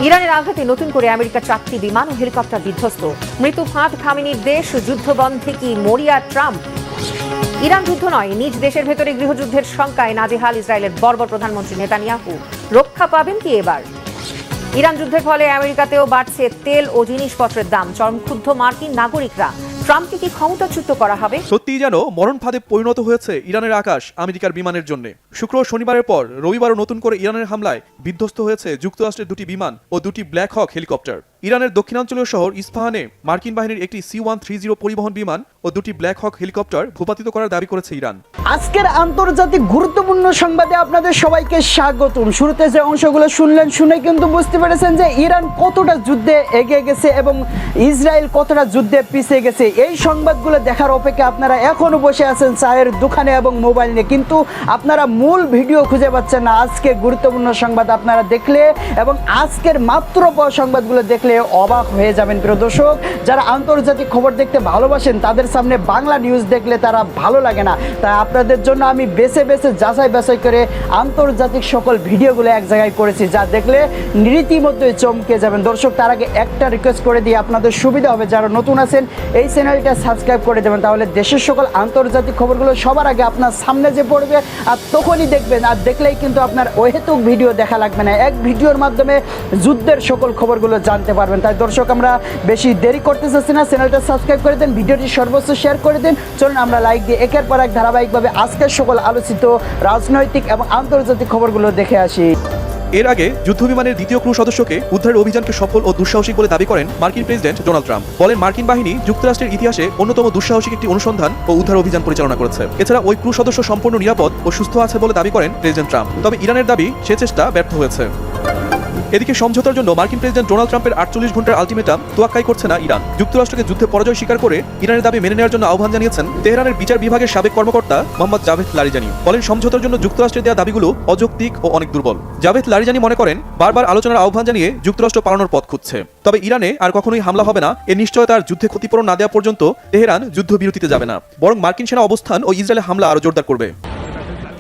ইরানের আঘাতে নতুন করে আমেরিকার 4টি বিমান ও হেলিকপ্টার বিধ্বস্ত। মৃত্যু ফাঁদ খামেনির দেশ, যুদ্ধবন্ধে কি মরিয়া ট্রাম্প? ইরান যুদ্ধ নয়, নিজ দেশের ভেতরে গৃহযুদ্ধের শঙ্কায় নাজেহাল ইসরায়েলের বর্বর প্রধানমন্ত্রী নেতানিয়াহু। রক্ষা পাবেন কি এবার? ইরান যুদ্ধের ফলে আমেরিকাতেও বাড়ছে তেল ও জিনিসপত্রের দাম। চরম ক্ষুব্ধ মার্কিন নাগরিকরা। ট্রাম্পকে কি ক্ষমতাচ্যুত করা হবে? সত্যিই যেন মরণ ফাঁদে পরিণত হয়েছে ইরানের আকাশ আমেরিকার বিমানের জন্য। শুক্র শনিবারের পর রবিবারও নতুন করে ইরানের হামলায় বিধ্বস্ত হয়েছে যুক্তরাষ্ট্রের 2টি বিমান ও 2টি ব্ল্যাক হক হেলিকপ্টার। ইরানের দক্ষিণাঞ্চলীয় শহর ইস্পাহানে মার্কিন বাহিনীর একটি C-130 পরিবহন বিমান ও 2টি ব্ল্যাক হক হেলিকপ্টার ভূপাতিত করার দাবি করেছে ইরান। আজকের আন্তর্জাতিক গুরুত্বপূর্ণ সংবাদে আপনাদের সবাইকে স্বাগতম। শুরুতে যে অংশগুলো শুনলেন, শুনে কিন্তু বুঝতে পেরেছেন যে ইরান কতটা যুদ্ধে এগিয়ে গেছে এবং ইসরায়েল কতটা যুদ্ধে পিছিয়ে গেছে। এই সংবাদগুলো দেখার অপেক্ষা আপনারা এখনো বসে আছেন চায়ের দোকানে এবং মোবাইল নিয়ে, কিন্তু আপনারা মূল ভিডিও খুঁজে পাচ্ছেন না। আজকে গুরুত্বপূর্ণ সংবাদ আপনারা দেখলে এবং আজকের মাত্র সংবাদগুলো দেখলে অবাক হয়ে যাবেন। প্রিয় দর্শক, যারা আন্তর্জাতিক খবর দেখতে ভালোবাসেন তাদের সামনে বাংলা নিউজ দেখলে তারা ভালো লাগে না। তাই আপনাদের জন্য আমি বেছে বেছে যাচাই বাছাই করে আন্তর্জাতিক সকল ভিডিওগুলো এক জায়গায় করেছি, যা দেখলে রীতিমধ্যে চমকে যাবেন। দর্শক, তার আগে একটা রিকোয়েস্ট করে দিয়ে আপনাদের সুবিধা হবে, যারা নতুন আছেন এই চ্যানেলটা সাবস্ক্রাইব করে দেবেন, তাহলে দেশের সকল আন্তর্জাতিক খবরগুলো সবার আগে আপনার সামনে যে পড়বে আর তখনই দেখবেন। আর দেখলেই কিন্তু আপনার অহেতুক ভিডিও দেখা লাগবে না, এক ভিডিওর মাধ্যমে যুদ্ধের সকল খবরগুলো জানতে পারবেন। তাই দর্শক, আমরা বেশি দেরি করতে চাচ্ছি না, চ্যানেলটা সাবস্ক্রাইব করে দেন, ভিডিওটি সর্বোচ্চ শেয়ার করে দিন। চলুন আমরা লাইক দিয়ে একের পর এক ধারাবাহিকভাবে আজকের সকল আলোচিত রাজনৈতিক এবং আন্তর্জাতিক খবরগুলো দেখে আসি। এর আগে যুদ্ধবিমানের 2য় ক্রু সদস্যকে উদ্ধারের অভিযানকে সফল ও দুঃসাহসিক বলে দাবি করেন মার্কিন প্রেসিডেন্ট ডোনাল্ড ট্রাম্প। বলেন, মার্কিন বাহিনী যুক্তরাষ্ট্রের ইতিহাসে অন্যতম দুঃসাহসিক একটি অনুসন্ধান ও উদ্ধার অভিযান পরিচালনা করেছে। এছাড়া ওই ক্রু সদস্য সম্পূর্ণ নিরাপদ ও সুস্থ আছে বলে দাবি করেন প্রেসিডেন্ট ট্রাম্প। তবে ইরানের দাবি সে চেষ্টা ব্যর্থ হয়েছে। এদিকে সমঝোতার জন্য মার্কিন প্রেসিডেন্ট ডোনাল্ড ট্রাম্পের 48 ঘন্টার আলটিমেটাম তোয়াক্কাই করছে না ইরান। যুক্তরাষ্ট্রকে যুদ্ধে পরাজয় স্বীকার করে ইরানের দাবি মেনে নেওয়ার জন্য আহ্বান জানিয়েছেন তেহরানের বিচার বিভাগের সাবেক কর্মকর্তা মোহাম্মদ জাভেদ লারিজানি। বলেন, সমঝোতার জন্য যুক্তরাষ্ট্রের দেওয়া দাবিগুলো অযৌক্তিক ও অনেক দুর্বল। জাভেদ লারিজানি মনে করেন, বারবার আলোচনার আহ্বান জানিয়ে যুক্তরাষ্ট্র পালানোর পথ খুঁজছে। তবে ইরানে আর কখনোই হামলা হবে না এর নিশ্চয়তার যুদ্ধে ক্ষতিপূরণ না দেওয়া পর্যন্ত তেহরান যুদ্ধবিরতিতে যাবে না, বরং মার্কিন সেনা অবস্থান ও ইসরায়েলের হামলা আরও জোরদার করবে।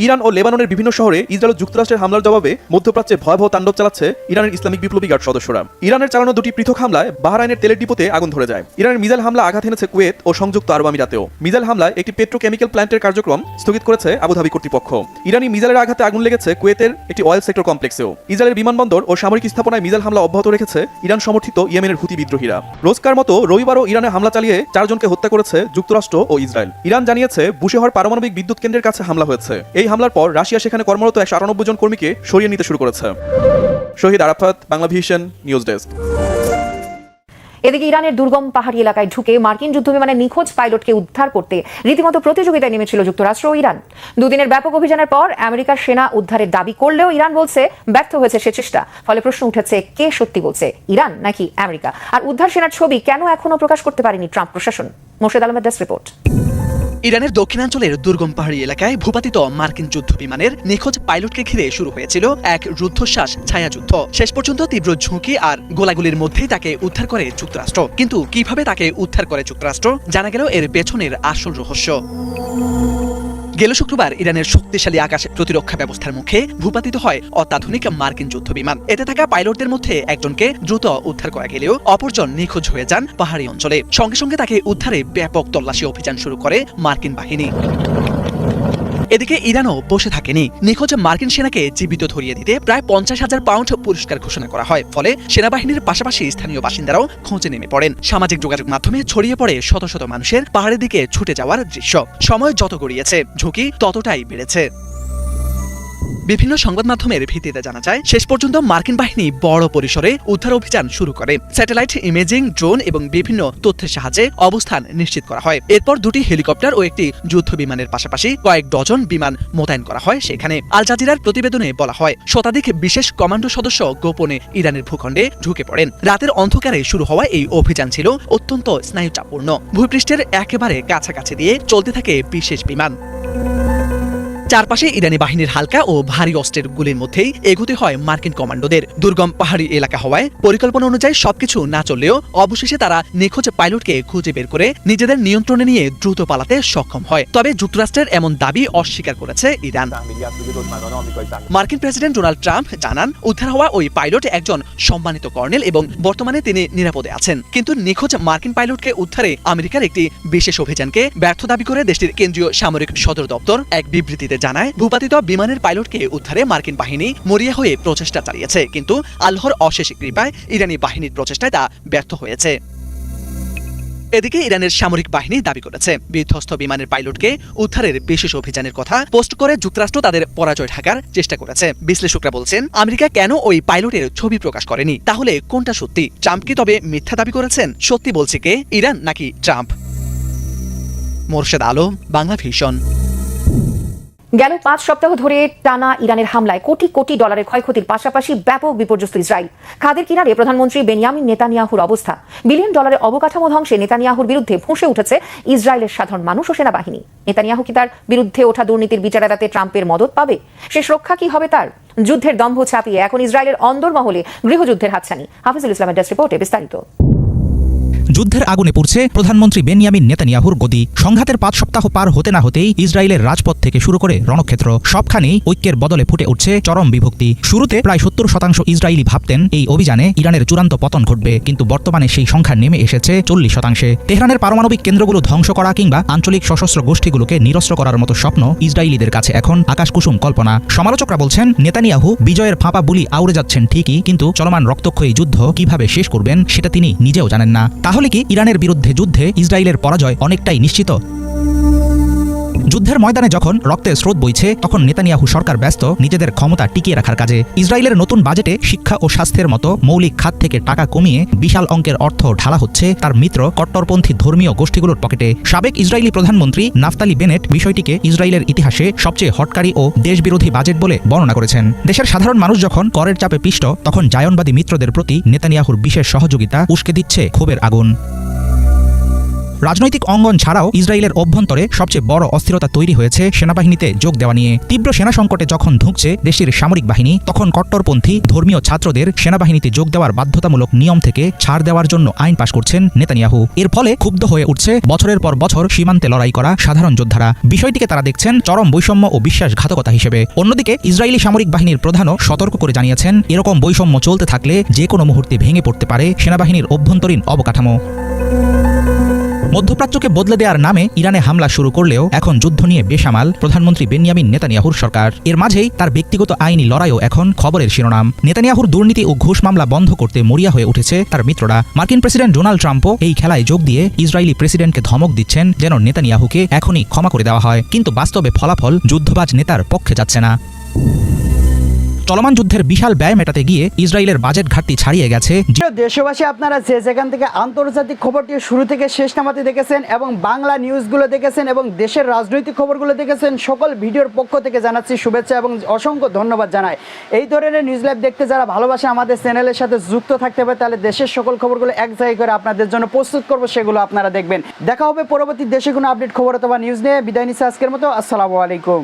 ইরান ও লেবাননের বিভিন্ন শহরে ইসরায়েল ও যুক্তরাষ্ট্রের হামলার জবাবে মধ্যপ্রাচ্যে ভয়াবহ তাণ্ডব চালাচ্ছে ইরানের ইসলামিক বিপ্লবী গার্ড সদস্যরা। ইরানের চালানো 2টি পৃথক হামলায় বাহরাইনের তেলের ডিপোতে আগুন ধরে যায়। ইরানের মিসাইল হামলা আঘাত এনেছে কুয়েত ও সংযুক্ত আরব আমিরাতেও। মিসাইল হামলায় একটি পেট্রোকেমিক্যাল প্ল্যান্টের কার্যক্রম স্থগিত করেছে আবুধাবি কর্তৃপক্ষ। ইরানি মিসাইলের আঘাতে আগুন লেগেছে কুয়েতের একটি অয়েল সেক্টর কমপ্লেক্সেও। ইসরায়েলের বিমানবন্দর ও সামরিক স্থাপনায় মিসাইল হামলা অব্যাহত রেখেছে ইরান সমর্থিত ইয়েমেনের হুতি বিদ্রোহীরা। রোজকার মতো রবিবারও ইরানে হামলা চালিয়ে 4 জনকে হত্যা করেছে যুক্তরাষ্ট্র ও ইসরায়েল। ইরান জানিয়েছে বুশেহর পারমাণবিক বিদ্যুৎ কেন্দ্রের কাছে হামলা হয়েছে। এই হামলার পর রাশিয়া সেখানে কর্মরত 198 জন কর্মীকে সরিয়ে নিতে শুরু করেছে। Shahid Arafat, Bangla vision news desk. এদিকে ইরানের দুর্গম পাহাড়ি এলাকায় ঢুকে মার্কিন যুদ্ধবিমানের নিখোঁজ পাইলটকে উদ্ধার করতে রীতিমতো প্রতিযোগিতায় নেমেছিল যুক্তরাষ্ট্র ও ইরান। দুদিনের ব্যাপক অভিযানের পর আমেরিকার সেনা উদ্ধারের দাবি করলেও ইরান বলছে ব্যর্থ হয়েছে সে চেষ্টা। ফলে প্রশ্ন উঠেছে, কে সত্যি বলছে, ইরান নাকি আমেরিকা? আর উদ্ধার সেনার ছবি কেন এখনো প্রকাশ করতে পারেনি ট্রাম্প প্রশাসন? মোর্শেদ আলমের ডেস্ক রিপোর্ট। ইরানের দক্ষিণাঞ্চলের দুর্গম পাহাড়ি এলাকায় ভূপাতিত মার্কিন যুদ্ধ বিমানের নিখোঁজ পাইলটকে ঘিরে শুরু হয়েছিল এক রুদ্ধশ্বাস ছায়াযুদ্ধ। শেষ পর্যন্ত তীব্র ঝুঁকি আর গোলাগুলির মধ্যেই তাকে উদ্ধার করে যুক্তরাষ্ট্র। কিন্তু কিভাবে তাকে উদ্ধার করে যুক্তরাষ্ট্র, জানা গেল এর পেছনের আসল রহস্য। গেল শুক্রবার ইরানের শক্তিশালী আকাশ প্রতিরক্ষা ব্যবস্থার মুখে ভূপাতিত হয় অত্যাধুনিক মার্কিন যুদ্ধ বিমান। এতে থাকা পাইলটদের মধ্যে একজনকে দ্রুত উদ্ধার করা গেলেও অপরজন নিখোঁজ হয়ে যান পাহাড়ি অঞ্চলে। সঙ্গে সঙ্গে তাকে উদ্ধারে ব্যাপক তল্লাশি অভিযান শুরু করে মার্কিন বাহিনী। এদিকে ইরানও বসে থাকেনি। নিখোঁজ মার্কিন সেনাকে জীবিত ধরিয়ে দিতে প্রায় 50,000 পাউন্ড পুরস্কার ঘোষণা করা হয়। ফলে সেনাবাহিনীর পাশাপাশি স্থানীয় বাসিন্দারাও খোঁজে নেমে পড়েন। সামাজিক যোগাযোগ মাধ্যমে ছড়িয়ে পড়ে শত শত মানুষের পাহাড়ের দিকে ছুটে যাওয়ার দৃশ্য। সময় যত গড়িয়েছে ঝুঁকি ততটাই বেড়েছে। বিভিন্ন সংবাদ মাধ্যমের ভিত্তিতে জানা যায়, শেষ পর্যন্ত মার্কিন বাহিনী বড় পরিসরে উদ্ধার অভিযান শুরু করে। স্যাটেলাইট ইমেজিং, ড্রোন এবং বিভিন্ন তথ্যের সাহায্যে অবস্থান নিশ্চিত করা হয়। এরপর 2টি হেলিকপ্টার ও একটি যুদ্ধ বিমানের পাশাপাশি কয়েক ডজন বিমান মোতায়েন করা হয় সেখানে। আল জাজিরার প্রতিবেদনে বলা হয়, শতাধিক বিশেষ কমান্ডো সদস্য গোপনে ইরানের ভূখণ্ডে ঢুকে পড়েন। রাতের অন্ধকারে শুরু হওয়া এই অভিযান ছিল অত্যন্ত স্নায়ুচাপূর্ণ। ভূপৃষ্ঠের একেবারে কাছাকাছি দিয়ে চলতে থাকে বিশেষ বিমান। চারপাশে ইরানি বাহিনীর হালকা ও ভারী অস্ত্রের গুলির মধ্যেই এগোতে হয় মার্কিন কমান্ডোদের। দুর্গম পাহাড়ি এলাকা হওয়ায় পরিকল্পনা অনুযায়ী সবকিছু না চললেও অবশেষে তারা নিখোঁজ পাইলটকে খুঁজে বের করে নিজেদের নিয়ন্ত্রণে নিয়ে দ্রুত পালাতে সক্ষম হয়। তবে যুক্তরাষ্ট্রের এমন দাবি অস্বীকার করেছে ইরান। মার্কিন প্রেসিডেন্ট ডোনাল্ড ট্রাম্প জানান, উদ্ধার হওয়া ওই পাইলট একজন সম্মানিত কর্নেল এবং বর্তমানে তিনি নিরাপদে আছেন। কিন্তু নিখোঁজ মার্কিন পাইলটকে উদ্ধারে আমেরিকার একটি বিশেষ অভিযানকে ব্যর্থ দাবি করে দেশটির কেন্দ্রীয় সামরিক সদর দপ্তর এক বিবৃতিতে জানায়, ভূপাতিত বিমানের পাইলটকে উদ্ধারে মার্কিন বাহিনী মরিয়া হয়ে প্রচেষ্টা চালিয়েছে, কিন্তু আল্লাহর অশেষ কৃপায় ইরানি বাহিনীর প্রচেষ্টায় তা ব্যর্থ হয়েছে। এদিকে ইরানের সামরিক বাহিনী দাবি করেছে, বিধ্বস্ত বিমানের পাইলটকে উদ্ধারের বিশেষ অভিযানের কথা পোস্ট করে যুক্তরাষ্ট্র তাদের পরাজয় ঢাকার চেষ্টা করেছে। বিশ্লেষকরা বলছেন, আমেরিকা কেন ওই পাইলটের ছবি প্রকাশ করেনি? তাহলে কোনটা সত্যি? ট্রাম্প কি তবে মিথ্যা দাবি করেছেন? সত্যি বলছে কে, ইরান নাকি ট্রাম্প? মোরশেদ আলম, বাংলা ভিশন। গেল 5 সপ্তাহ ধরে টানা ইরানের হামলায় কোটি কোটি ডলারের ক্ষয়ক্ষতির পাশাপাশি ব্যাপক বিপর্যস্ত ইসরায়েল। খাদের কিনারে প্রধানমন্ত্রী বেনিয়ামিন নেতানিয়াহুর অবস্থা। বিলিয়ন ডলারের অবকাঠামো ধ্বংসে নেতানিয়াহুর বিরুদ্ধে ফুঁসে উঠেছে ইসরায়েলের সাধারণ মানুষ ও সেনাবাহিনী। নেতানিয়াহু কি তার বিরুদ্ধে ওঠা দুর্নীতির বিচার এড়াতে ট্রাম্পের মদত পাবে? শেষ রক্ষা কি হবে তার? যুদ্ধের দম্ভ ছাপিয়ে এখন ইসরায়েলের অন্দরমহলে গৃহযুদ্ধের হাতছানি। হাফিজুল ইসলামের ডেস্ক রিপোর্টে বিস্তারিত। যুদ্ধের আগুনে পুড়ছে প্রধানমন্ত্রী বেনিয়ামিন নেতানিয়াহুর গদি। সংঘাতের 5 সপ্তাহ পার হতে না হতেই ইসরায়েলের রাজপথ থেকে শুরু করে রণক্ষেত্র সবখানেই ঐক্যের বদলে ফুটে উঠছে চরম বিভক্তি। শুরুতে প্রায় 70% ইসরায়েলি ভাবতেন এই অভিযানে ইরানের চূড়ান্ত পতন ঘটবে, কিন্তু বর্তমানে সেই সংখ্যা নেমে এসেছে 40%। তেহরানের পারমাণবিক কেন্দ্রগুলো ধ্বংস করা কিংবা আঞ্চলিক সশস্ত্র গোষ্ঠীগুলোকে নিরস্ত্র করার মতো স্বপ্ন ইসরায়েলিদের কাছে এখন আকাশকুসুম কল্পনা। সমালোচকরা বলছেন, নেতানিয়াহু বিজয়ের ফাঁপা বুলি আউড়ে যাচ্ছেন ঠিকই, কিন্তু চলমান রক্তক্ষয়ী যুদ্ধ কিভাবে শেষ করবেন সেটা তিনি নিজেও জানেন না। তাহলে কি ইরানের বিরুদ্ধে যুদ্ধে ইসরায়েলের পরাজয় অনেকটাই নিশ্চিত? যুদ্ধের ময়দানে যখন রক্তের স্রোত বইছে, তখন নেতানিয়াহু সরকার ব্যস্ত নিজেদের ক্ষমতা টিকিয়ে রাখার কাজে। ইসরায়েলের নতুন বাজেটে শিক্ষা ও স্বাস্থ্যের মতো মৌলিক খাত থেকে টাকা কমিয়ে বিশাল অঙ্কের অর্থ ঢালা হচ্ছে তার মিত্র কট্টরপন্থী ধর্মীয় গোষ্ঠীগুলোর পকেটে। সাবেক ইসরায়েলি প্রধানমন্ত্রী নাফতালি বেনেট বিষয়টিকে ইসরায়েলের ইতিহাসে সবচেয়ে হটকারী ও দেশবিরোধী বাজেট বলে বর্ণনা করেছেন। দেশের সাধারণ মানুষ যখন করের চাপে পিষ্ট, তখন জায়নবাদী মিত্রদের প্রতি নেতানিয়াহুর বিশেষ সহযোগিতা উস্কে দিচ্ছে ক্ষোভের আগুন। রাজনৈতিক অঙ্গন ছাড়াও ইসরায়েলের অভ্যন্তরে সবচেয়ে বড় অস্থিরতা তৈরি হয়েছে সেনাবাহিনীতে যোগ দেওয়া নিয়ে। তীব্র সেনা সংকটে যখন ধুঁকছে দেশটির সামরিক বাহিনী, তখন কট্টরপন্থী ধর্মীয় ছাত্রদের সেনাবাহিনীতে যোগ দেওয়ার বাধ্যতামূলক নিয়ম থেকে ছাড় দেওয়ার জন্য আইন পাশ করছেন নেতানিয়াহু। এর ফলে ক্ষুব্ধ হয়ে উঠছে বছরের পর বছর সীমান্তে লড়াই করা সাধারণ যোদ্ধারা। বিষয়টিকে তারা দেখছেন চরম বৈষম্য ও বিশ্বাসঘাতকতা হিসেবে। অন্যদিকে ইসরায়েলি সামরিক বাহিনীর প্রধানও সতর্ক করে জানিয়েছেন, এরকম বৈষম্য চলতে থাকলে যে কোনো মুহূর্তে ভেঙে পড়তে পারে সেনাবাহিনীর অভ্যন্তরীণ অবকাঠামো। মধ্যপ্রাচ্যকে বদলে দেওয়ার নামে ইরানে হামলা শুরু করলেও এখন যুদ্ধ নিয়ে বেসামাল প্রধানমন্ত্রী বেনিয়ামিন নেতানিয়াহুর সরকার। এর মাঝেই তার ব্যক্তিগত আইনি লড়াইও এখন খবরের শিরোনাম। নেতানিয়াহুর দুর্নীতি ও ঘুষ মামলা বন্ধ করতে মরিয়া হয়ে উঠেছে তার মিত্ররা। মার্কিন প্রেসিডেন্ট ডোনাল্ড ট্রাম্পও এই খেলায় যোগ দিয়ে ইসরায়েলি প্রেসিডেন্টকে ধমক দিচ্ছেন যেন নেতানিয়াহুকে এখনই ক্ষমা করে দেওয়া হয়, কিন্তু বাস্তবে ফলাফল যুদ্ধবাজ নেতার পক্ষে যাচ্ছে না। চলমান যুদ্ধের বিশাল ব্যয় মেটাতে গিয়ে ইসরায়েলের বাজেট ঘাটতি ছাড়িয়ে গেছে। দেশবাসী, আপনারা যে যেখান থেকে আন্তর্জাতিক খবরটি শুরু থেকে শেষ নামাতে দেখেছেন এবং বাংলা নিউজগুলো দেখেছেন এবং দেশের রাজনৈতিক খবরগুলো দেখেছেন, সকল ভিডিওর পক্ষ থেকে জানাচ্ছি শুভেচ্ছা এবং অসংখ্য ধন্যবাদ জানাই। এই ধরনের নিউজ লাইভ দেখতে যারা ভালোবাসে আমাদের চ্যানেলের সাথে যুক্ত থাকতে হবে, তাহলে দেশের সকল খবরগুলো এক জায়গায় করে আপনাদের জন্য প্রস্তুত করবো, সেগুলো আপনারা দেখবেন। দেখা হবে পরবর্তী দেশে কোনো আপডেট খবর অথবা নিউজ নিয়ে। বিদায় নিচ্ছি আজকের মতো। আসসালামু আলাইকুম।